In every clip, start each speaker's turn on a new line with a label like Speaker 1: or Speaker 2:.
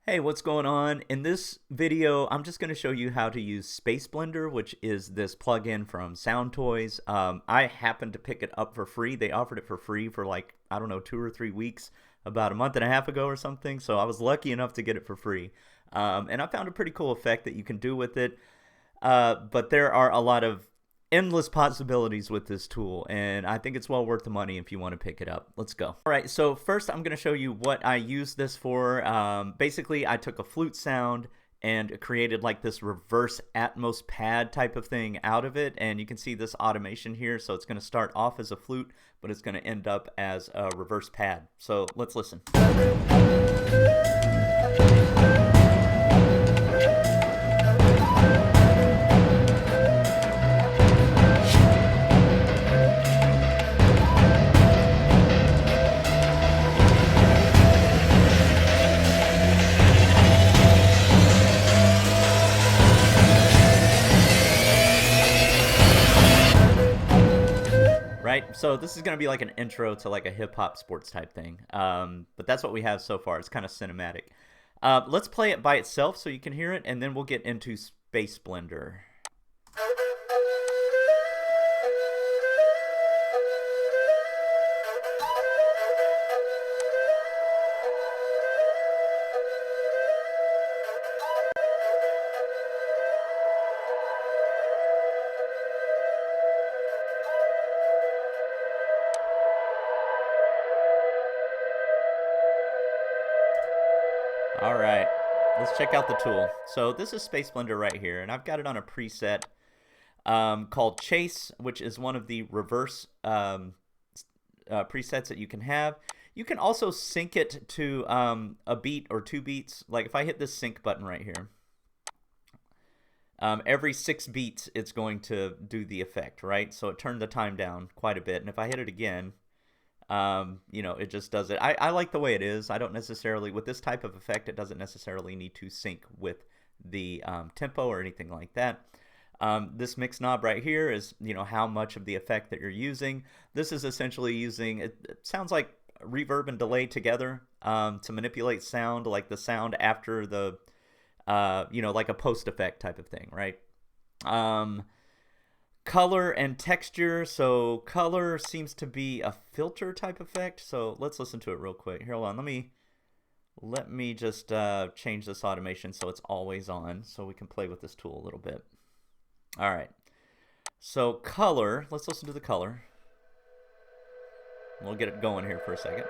Speaker 1: Hey, what's going on? In this video, I'm just going to show you how to use Space Blender, which is this plugin from Soundtoys. I happened to pick it up for free. They offered it for free for like, I don't know, 2 or 3 weeks, about a month and a half ago or something. So I was lucky enough to get it for free. And I found a pretty cool effect that you can do with it. But there are a lot of endless possibilities with this tool, and I think it's well worth the money if you want to pick it up. Let's go. All right, so first I'm going to show you what I use this for. Basically, I took a flute sound and created like this reverse Atmos pad type of thing out of it, and you can see this automation here. So it's going to start off as a flute, but it's going to end up as a reverse pad. So let's listen. Right, so this is going to be like an intro to like a hip-hop sports type thing, but that's what we have so far. It's kind of cinematic. Let's play it by itself so you can hear it, and then we'll get into Space Blender. All right, let's check out the tool. So this is Space Blender right here, and I've got it on a preset called Chase, which is one of the reverse presets that you can have. You can also sync it to a beat or 2 beats. Like if I hit this sync button right here, every 6 beats it's going to do the effect, right? So it turned the time down quite a bit, and if I hit it again, it just does it. I like the way it is. I don't necessarily, with this type of effect, it doesn't necessarily need to sync with the tempo or anything like that. This mix knob right here is, how much of the effect that you're using. This is essentially using, it sounds like reverb and delay together to manipulate sound, like the sound after the, like a post effect type of thing, right? Color and texture. So color seems to be a filter type effect. So let's listen to it real quick. Here, hold on. Let me just change this automation so it's always on, so we can play with this tool a little bit. All right. So color. Let's listen to the color. We'll get it going here for a second.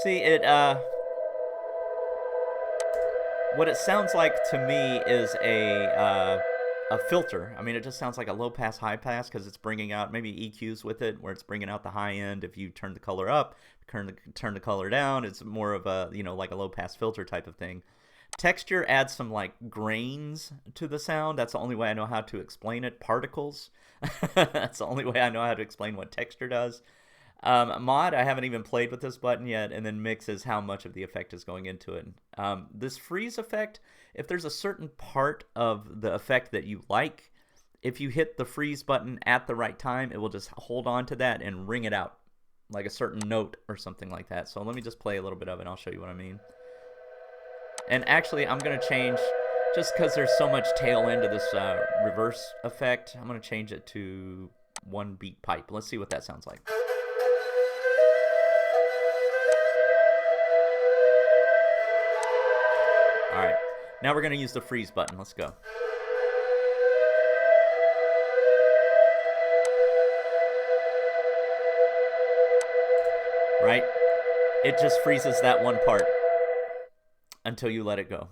Speaker 1: See, what it sounds like to me is a filter. I mean, it just sounds like a low pass, high pass, because it's bringing out maybe EQs with it, where it's bringing out the high end. If you turn the color up, turn the color down, it's more of a, like a low pass filter type of thing. Texture adds some like grains to the sound. That's the only way I know how to explain it. Particles. That's the only way I know how to explain what texture does. Mod, I haven't even played with this button yet, and then mix is how much of the effect is going into it. This freeze effect, if there's a certain part of the effect that you like, if you hit the freeze button at the right time, it will just hold on to that and ring it out, like a certain note or something like that. So let me just play a little bit of it, and I'll show you what I mean. And actually, I'm going to change, just because there's so much tail end to this reverse effect, I'm going to change it to 1 beat pipe. Let's see what that sounds like. All right, now we're going to use the freeze button. Let's go. Right? It just freezes that one part until you let it go,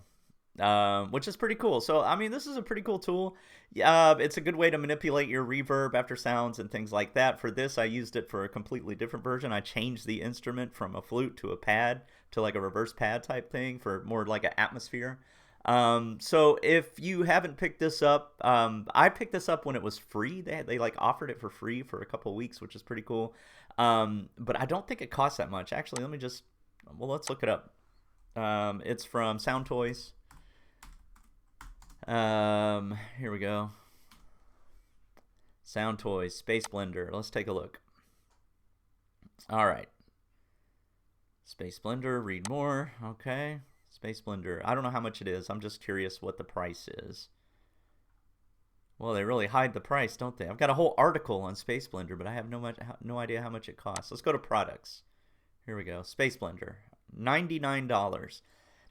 Speaker 1: which is pretty cool. So, I mean, this is a pretty cool tool. It's a good way to manipulate your reverb after sounds and things like that. For this, I used it for a completely different version. I changed the instrument from a flute to a pad, to like a reverse pad type thing for more like an atmosphere. So if you haven't picked this up, I picked this up when it was free. They like offered it for free for a couple weeks, which is pretty cool. But I don't think it costs that much. Actually, let's look it up. It's from Soundtoys. Here we go. Soundtoys, Space Blender. Let's take a look. All right. Space Blender, read more. Okay. Space Blender. I don't know how much it is. I'm just curious what the price is. Well, they really hide the price, don't they? I've got a whole article on Space Blender, but I have no idea how much it costs. Let's go to products. Here we go. Space Blender. $99.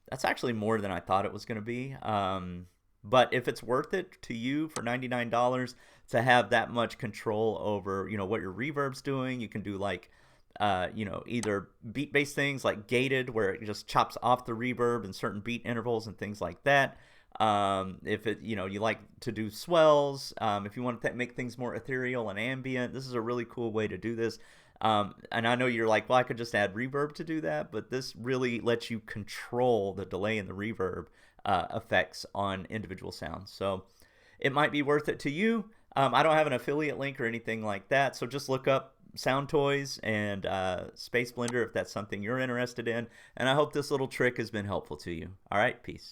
Speaker 1: That's actually more than I thought it was going to be. But if it's worth it to you for $99 to have that much control over, what your reverb's doing, you can do like, either beat-based things like gated, where it just chops off the reverb in certain beat intervals and things like that. If it, you like to do swells, if you want to make things more ethereal and ambient, this is a really cool way to do this. And I know you're like, well, I could just add reverb to do that, but this really lets you control the delay and the reverb effects on individual sounds. So it might be worth it to you. I don't have an affiliate link or anything like that, so just look up Soundtoys and Space Blender if that's something you're interested in. And I hope this little trick has been helpful to you. All right, peace.